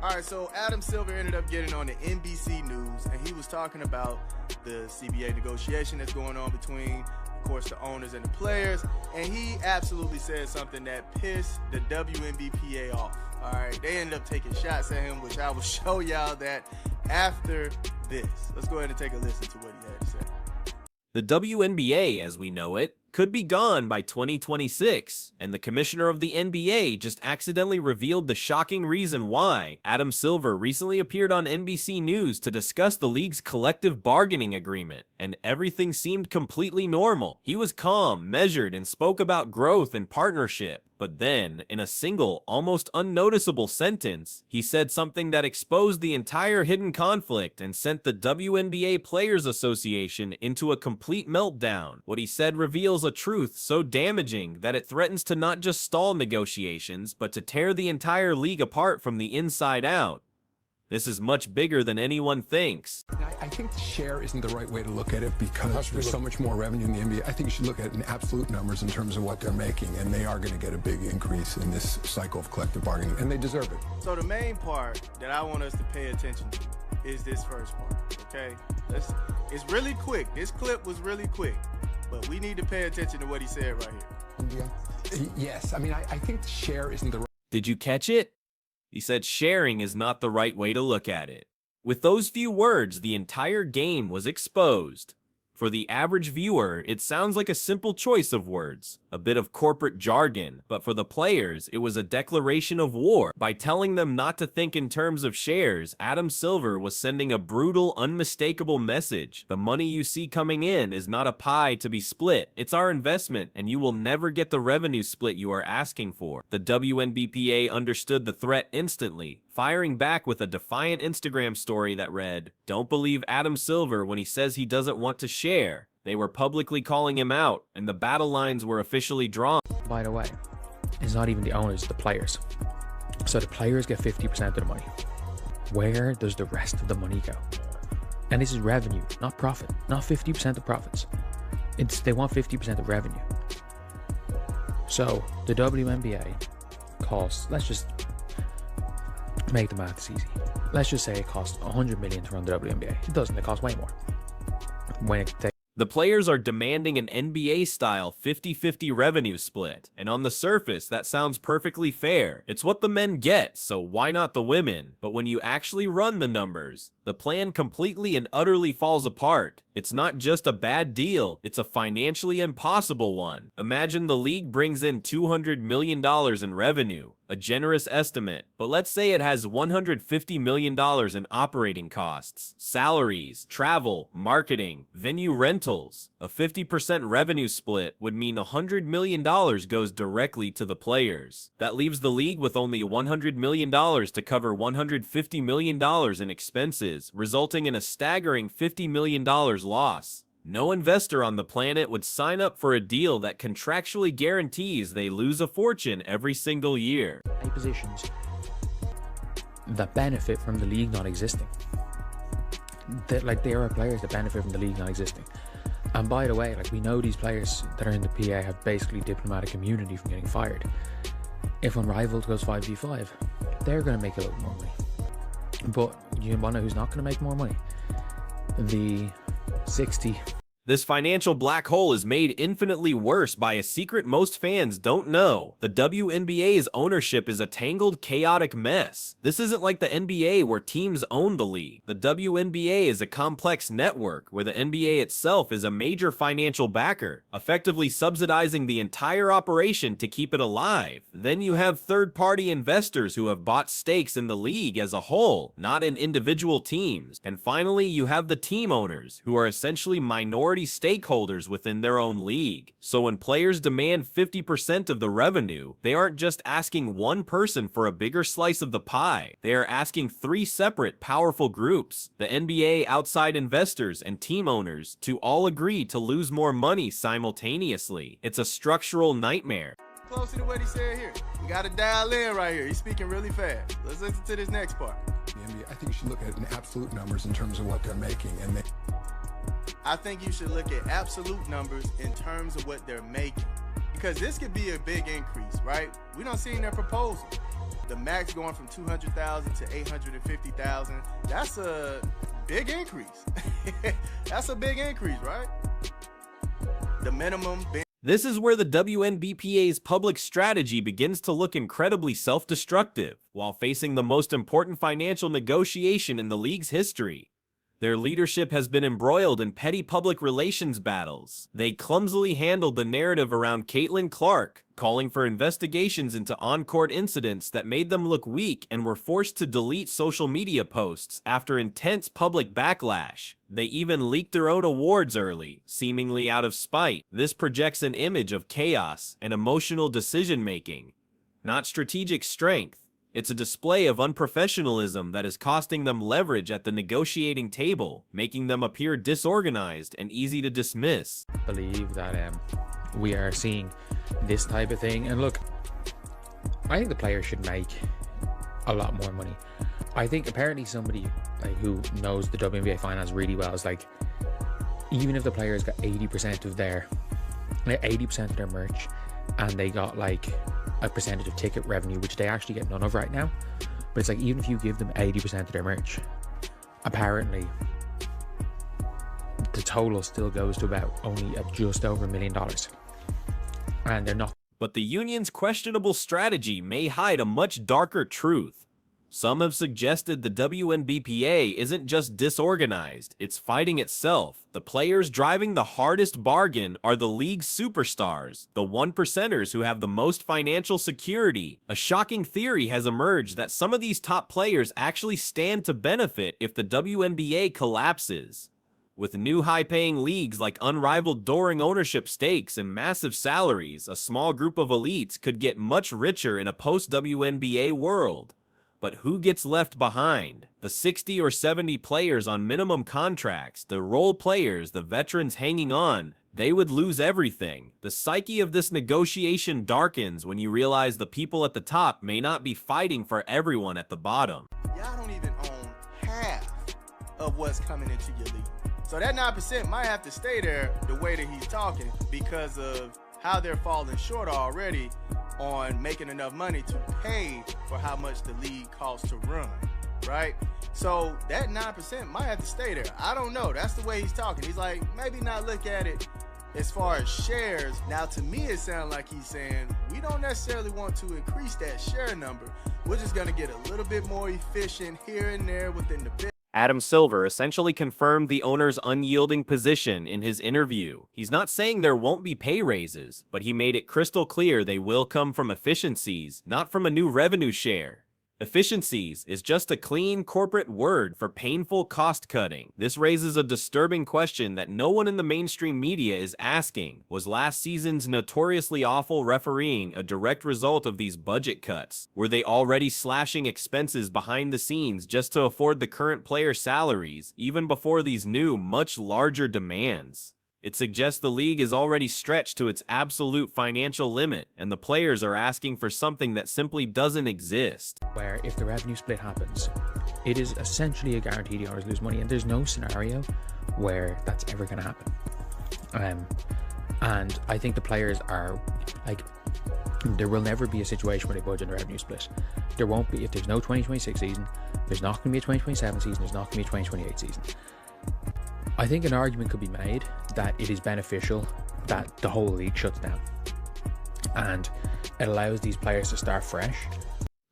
All right, so Adam Silver ended up getting on the NBC News, and he was talking about the CBA negotiation that's going on between, of course, the owners and the players, and he absolutely said something that pissed the WNBA off. All right, they ended up taking shots at him, which I will show y'all that after this. Let's go ahead and take a listen to what he had to say. The WNBA, as we know it, could be gone by 2026, and the commissioner of the NBA just accidentally revealed the shocking reason why. Adam Silver recently appeared on NBC News to discuss the league's collective bargaining agreement, and everything seemed completely normal. He was calm, measured, and spoke about growth and partnership. But then, in a single, almost unnoticeable sentence, he said something that exposed the entire hidden conflict and sent the WNBA Players Association into a complete meltdown. What he said reveals a truth so damaging that it threatens to not just stall negotiations, but to tear the entire league apart from the inside out. This is much bigger than anyone thinks. I think share isn't the right way to look at it because there's so much more revenue in the NBA. I think you should look at it in absolute numbers in terms of what they're making, and they are going to get a big increase in this cycle of collective bargaining, and they deserve it. So the main part that I want us to pay attention to is this first part, okay? It's really quick. This clip was really quick, but we need to pay attention to what he said right here. Yes, I mean, I think share isn't the right... Did you catch it? He said sharing is not the right way to look at it. With those few words, the entire game was exposed. For the average viewer, it sounds like a simple choice of words, a bit of corporate jargon, but for the players, it was a declaration of war. By telling them not to think in terms of shares, Adam Silver was sending a brutal, unmistakable message. The money you see coming in is not a pie to be split. It's our investment, and you will never get the revenue split you are asking for. The WNBA understood the threat instantly, firing back with a defiant Instagram story that read, "Don't believe Adam Silver when he says he doesn't want to share." They were publicly calling him out, and the battle lines were officially drawn. By the way, it's not even the owners, it's the players. So the players get 50% of the money. Where does the rest of the money go? And this is revenue, not profit, not 50% of profits. They want 50% of revenue. So the WNBA costs, let's just make the maths easy. Let's just say it costs 100 million to run the WNBA. It doesn't, it costs way more. The players are demanding an NBA-style 50-50 revenue split, and on the surface, that sounds perfectly fair. It's what the men get, so why not the women? But when you actually run the numbers, the plan completely and utterly falls apart. It's not just a bad deal, it's a financially impossible one. Imagine the league brings in $200 million in revenue, a generous estimate, but let's say it has $150 million in operating costs, salaries, travel, marketing, venue rentals. A 50% revenue split would mean $100 million goes directly to the players. That leaves the league with only $100 million to cover $150 million in expenses, resulting in a staggering $50 million loss. No investor on the planet would sign up for a deal that contractually guarantees they lose a fortune every single year. Positions that benefit from the league not existing. There are players that benefit from the league not existing. And by the way, we know these players that are in the PA have basically diplomatic immunity from getting fired. If Unrivaled goes 5v5, they're going to make a little more money. But you want to know who's not going to make more money? The 60. This financial black hole is made infinitely worse by a secret most fans don't know. The WNBA's ownership is a tangled, chaotic mess. This isn't like the NBA where teams own the league. The WNBA is a complex network where the NBA itself is a major financial backer, effectively subsidizing the entire operation to keep it alive. Then you have third-party investors who have bought stakes in the league as a whole, not in individual teams. And finally, you have the team owners, who are essentially minority stakeholders within their own league. So when players demand 50% of the revenue, they aren't just asking one person for a bigger slice of the pie. They are asking three separate powerful groups, the NBA, outside investors, and team owners, to all agree to lose more money simultaneously. It's a structural nightmare. Closer to what he said here. We got to dial in right here. He's speaking really fast. Let's listen to this next part. I think you should look at it in absolute numbers in terms of what they're making, and I think you should look at absolute numbers in terms of what they're making, because this could be a big increase, right? We don't see in their proposal. the max going from 200,000 to 850,000. That's a big increase. That's a big increase, right? The minimum being This is where the WNBPA's public strategy begins to look incredibly self-destructive, while facing the most important financial negotiation in the league's history. Their leadership has been embroiled in petty public relations battles. They clumsily handled the narrative around Caitlin Clark, calling for investigations into on-court incidents that made them look weak, and were forced to delete social media posts after intense public backlash. They even leaked their own awards early, seemingly out of spite. This projects an image of chaos and emotional decision-making, not strategic strength. It's a display of unprofessionalism that is costing them leverage at the negotiating table, making them appear disorganized and easy to dismiss. I believe that we are seeing this type of thing. And look, I think the players should make a lot more money. I think apparently somebody like who knows the WNBA finance really well is like, even if the players got 80% of their merch, and they got like a percentage of ticket revenue, which they actually get none of right now, but it's like, even if you give them 80% of their merch, apparently the total still goes to about only just over $1 million, and they're not. But the union's questionable strategy may hide a much darker truth. Some have suggested the WNBPA isn't just disorganized, it's fighting itself. The players driving the hardest bargain are the league's superstars, the one-percenters who have the most financial security. A shocking theory has emerged that some of these top players actually stand to benefit if the WNBA collapses. With new high-paying leagues like unrivaled soaring ownership stakes and massive salaries, a small group of elites could get much richer in a post-WNBA world. But who gets left behind? The 60 or 70 players on minimum contracts, the role players, the veterans hanging on, they would lose everything. The psyche of this negotiation darkens when you realize the people at the top may not be fighting for everyone at the bottom. y'all don't even own half of what's coming into your league. So that 9% might have to stay there the way that he's talking, because of how they're falling short already on making enough money to pay for how much the league costs to run, right? So that 9% might have to stay there. I don't know. That's the way he's talking. He's like, maybe not look at it as far as shares. Now, to me, it sounds like he's saying we don't necessarily want to increase that share number. We're just going to get a little bit more efficient here and there within the business. Adam Silver essentially confirmed the owner's unyielding position in his interview. He's not saying there won't be pay raises, but he made it crystal clear they will come from efficiencies, not from a new revenue share. Efficiencies is just a clean corporate word for painful cost cutting. This raises a disturbing question that no one in the mainstream media is asking. Was last season's notoriously awful refereeing a direct result of these budget cuts? Were they already slashing expenses behind the scenes just to afford the current player salaries, even before these new, much larger demands? It suggests the league is already stretched to its absolute financial limit, and the players are asking for something that simply doesn't exist. Where if the revenue split happens, it is essentially a guarantee the owners lose money, and there's no scenario where that's ever going to happen. And I think the players are like, there will never be a situation where they budge on the revenue split. There won't be. If there's no 2026 season, there's not going to be a 2027 season, there's not going to be a 2028 season. I think an argument could be made that it is beneficial that the whole league shuts down, and it allows these players to start fresh.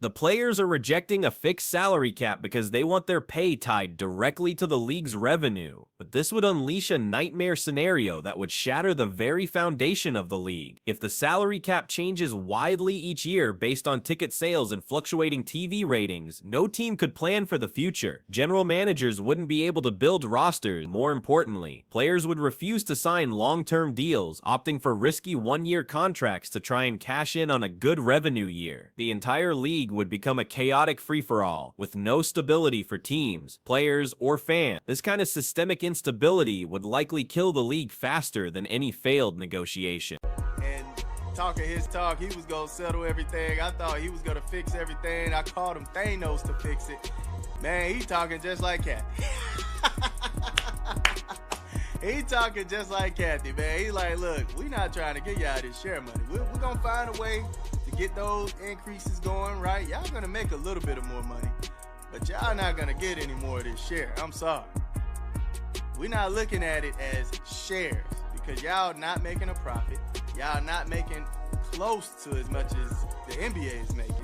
The players are rejecting a fixed salary cap because they want their pay tied directly to the league's revenue. But this would unleash a nightmare scenario that would shatter the very foundation of the league. If the salary cap changes widely each year based on ticket sales and fluctuating TV ratings, no team could plan for the future. General managers wouldn't be able to build rosters. More importantly, players would refuse to sign long-term deals, opting for risky one-year contracts to try and cash in on a good revenue year. The entire league would become a chaotic free-for-all, with no stability for teams, players, or fans. This kind of systemic instability would likely kill the league faster than any failed negotiation. And talking his talk, he was gonna settle everything. I thought he was gonna fix everything. I called him Thanos to fix it. Man, he talking just like Kathy. He talking just like Kathy, man. He like, look, we not trying to get you out of this share money. We're gonna find a way to get those increases going, right, y'all gonna make a little bit of more money, but y'all not gonna get any more of this share. I'm sorry. We're not looking at it as shares because y'all not making a profit. Y'all not making close to as much as the NBA is making.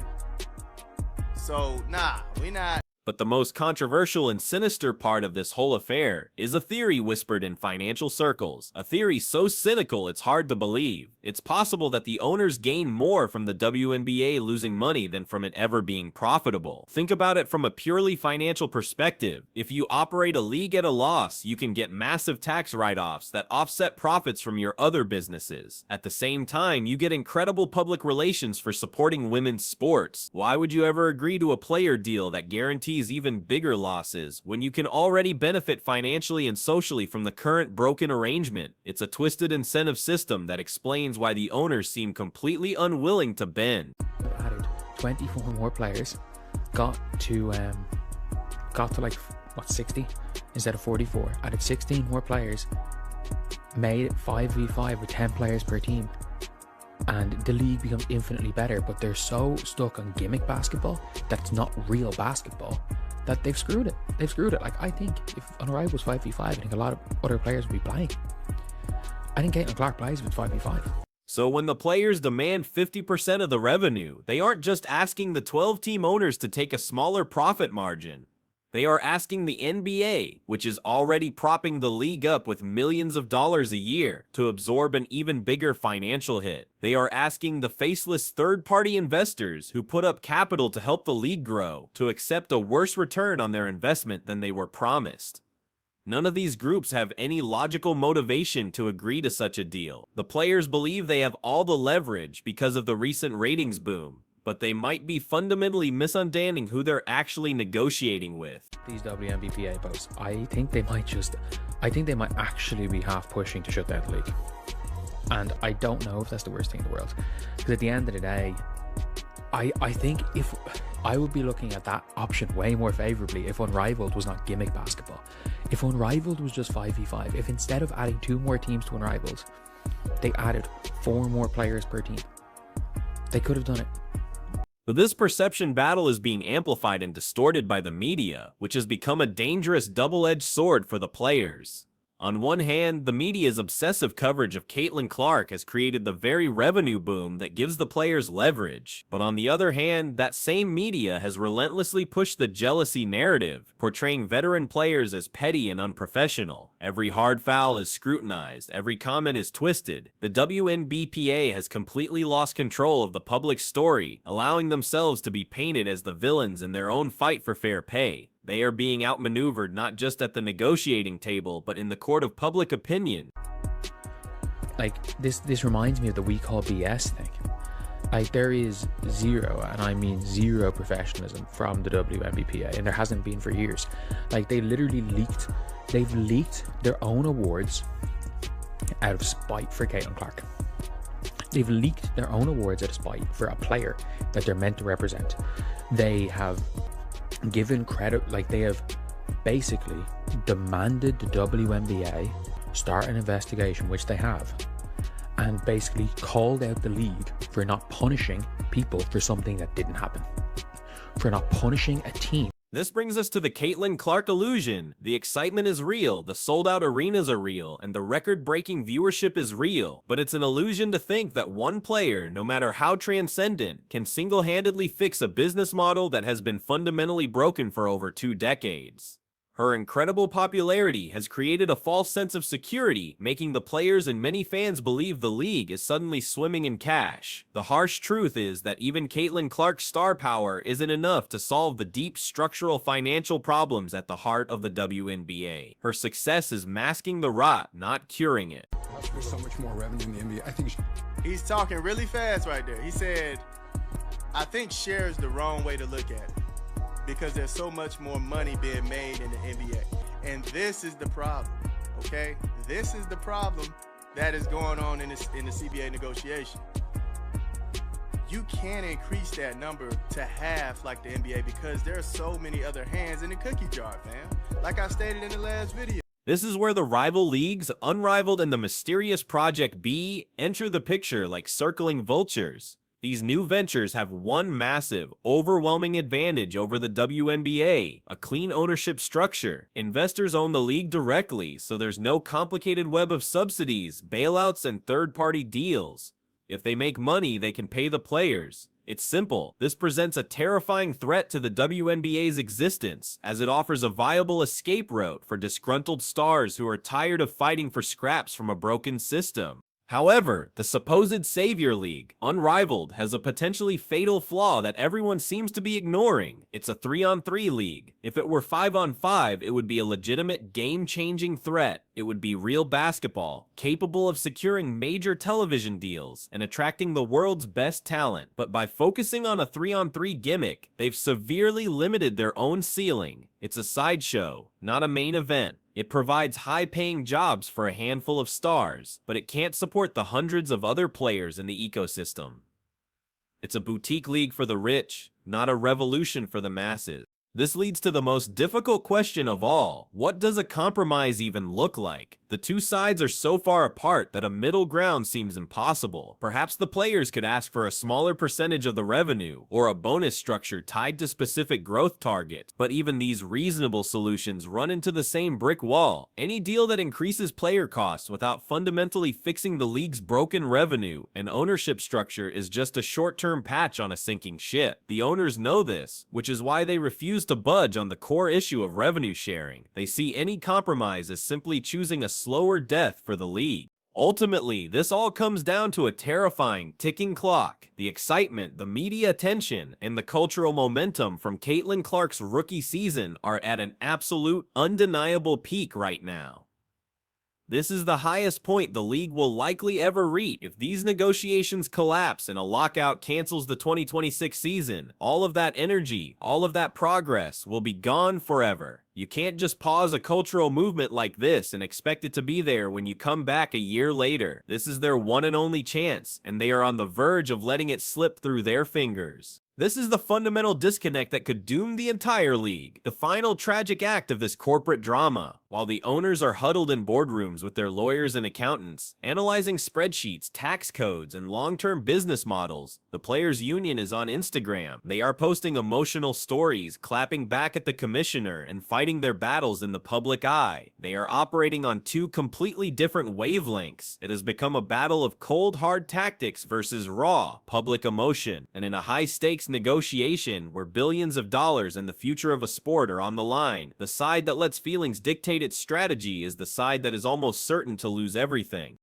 So, nah, we not. But the most controversial and sinister part of this whole affair is a theory whispered in financial circles. A theory so cynical it's hard to believe. It's possible that the owners gain more from the WNBA losing money than from it ever being profitable. Think about it from a purely financial perspective. If you operate a league at a loss, you can get massive tax write-offs that offset profits from your other businesses. At the same time, you get incredible public relations for supporting women's sports. Why would you ever agree to a player deal that guarantees even bigger losses when you can already benefit financially and socially from the current broken arrangement? It's a twisted incentive system that explains why the owners seem completely unwilling to bend. Added 24 more players, got to like what, 60 instead of 44. Added 16 more players, made it 5v5 with 10 players per team, and the league becomes infinitely better. But they're so stuck on gimmick basketball that's not real basketball that they've screwed it. They've screwed it. Like, I think if Unrivaled was 5v5, I think a lot of other players would be playing. I think Caitlin Clark plays with 5v5. So when the players demand 50% of the revenue, they aren't just asking the 12-team owners to take a smaller profit margin. They are asking the NBA, which is already propping the league up with millions of dollars a year, to absorb an even bigger financial hit. They are asking the faceless third-party investors who put up capital to help the league grow to accept a worse return on their investment than they were promised. None of these groups have any logical motivation to agree to such a deal. The players believe they have all the leverage because of the recent ratings boom, but they might be fundamentally misunderstanding who they're actually negotiating with. These WNBA posts, I think they might actually be half pushing to shut down the league. And I don't know if that's the worst thing in the world. Because at the end of the day, I think if I would be looking at that option way more favorably if Unrivaled was not gimmick basketball. If Unrivaled was just 5v5, if instead of adding 2 more teams to Unrivaled, they added 4 more players per team, they could have done it. But this perception battle is being amplified and distorted by the media, which has become a dangerous double-edged sword for the players. On one hand, the media's obsessive coverage of Caitlin Clark has created the very revenue boom that gives the players leverage. But on the other hand, that same media has relentlessly pushed the jealousy narrative, portraying veteran players as petty and unprofessional. Every hard foul is scrutinized, every comment is twisted. The WNBA has completely lost control of the public story, allowing themselves to be painted as the villains in their own fight for fair pay. They are being outmaneuvered not just at the negotiating table, but in the court of public opinion. Like, this reminds me of the we call BS thing. Like, there is zero, and I mean zero, professionalism from the WNBA, and there hasn't been for years. Like, they've leaked their own awards out of spite for Caitlin Clark. They've leaked their own awards out of spite for a player that they're meant to represent. They have given credit, like they have basically demanded the WNBA start an investigation, which they have, and basically called out the league for not punishing people for something that didn't happen, for not punishing a team. This brings us to the Caitlin Clark illusion. The excitement is real, the sold-out arenas are real, and the record-breaking viewership is real. But it's an illusion to think that one player, no matter how transcendent, can single-handedly fix a business model that has been fundamentally broken for over 2 decades. Her incredible popularity has created a false sense of security, making the players and many fans believe the league is suddenly swimming in cash. The harsh truth is that even Caitlin Clark's star power isn't enough to solve the deep structural financial problems at the heart of the WNBA. Her success is masking the rot, not curing it. There's so much more revenue in the NBA. I think he's talking really fast right there. He said, I think share is the wrong way to look at it, because there's so much more money being made in the NBA. And this is the problem, okay? This is the problem that is going on in the CBA negotiation. You can't increase that number to half like the NBA because there are so many other hands in the cookie jar, fam. Like I stated in the last video. This is where the rival leagues, Unrivaled and the mysterious Project B, enter the picture like circling vultures. These new ventures have one massive, overwhelming advantage over the WNBA, a clean ownership structure. Investors own the league directly, so there's no complicated web of subsidies, bailouts, and third-party deals. If they make money, they can pay the players. It's simple. This presents a terrifying threat to the WNBA's existence, as it offers a viable escape route for disgruntled stars who are tired of fighting for scraps from a broken system. However, the supposed Savior League, unrivaled, has a potentially fatal flaw that everyone seems to be ignoring. It's a 3-on-3 league. If it were 5-on-5, it would be a legitimate game-changing threat. It would be real basketball, capable of securing major television deals and attracting the world's best talent. But by focusing on a 3-on-3 gimmick, they've severely limited their own ceiling. It's a sideshow, not a main event. It provides high-paying jobs for a handful of stars, but it can't support the hundreds of other players in the ecosystem. It's a boutique league for the rich, not a revolution for the masses. This leads to the most difficult question of all. What does a compromise even look like? The two sides are so far apart that a middle ground seems impossible. Perhaps the players could ask for a smaller percentage of the revenue, or a bonus structure tied to specific growth targets. But even these reasonable solutions run into the same brick wall. Any deal that increases player costs without fundamentally fixing the league's broken revenue and ownership structure is just a short-term patch on a sinking ship. The owners know this, which is why they refuse to budge on the core issue of revenue sharing. They see any compromise as simply choosing a slower death for the league. Ultimately, this all comes down to a terrifying ticking clock. The excitement, the media attention, and the cultural momentum from Caitlin Clark's rookie season are at an absolute, undeniable peak right now. This is the highest point the league will likely ever reach. If these negotiations collapse and a lockout cancels the 2026 season, all of that energy, all of that progress will be gone forever. You can't just pause a cultural movement like this and expect it to be there when you come back a year later. This is their one and only chance, and they are on the verge of letting it slip through their fingers. This is the fundamental disconnect that could doom the entire league. The final tragic act of this corporate drama. While the owners are huddled in boardrooms with their lawyers and accountants, analyzing spreadsheets, tax codes, and long-term business models, the players' union is on Instagram. They are posting emotional stories, clapping back at the commissioner, and fighting their battles in the public eye. They are operating on two completely different wavelengths. It has become a battle of cold, hard tactics versus raw, public emotion. And in a high-stakes negotiation where billions of dollars and the future of a sport are on the line, the side that lets feelings dictate its strategy is the side that is almost certain to lose everything.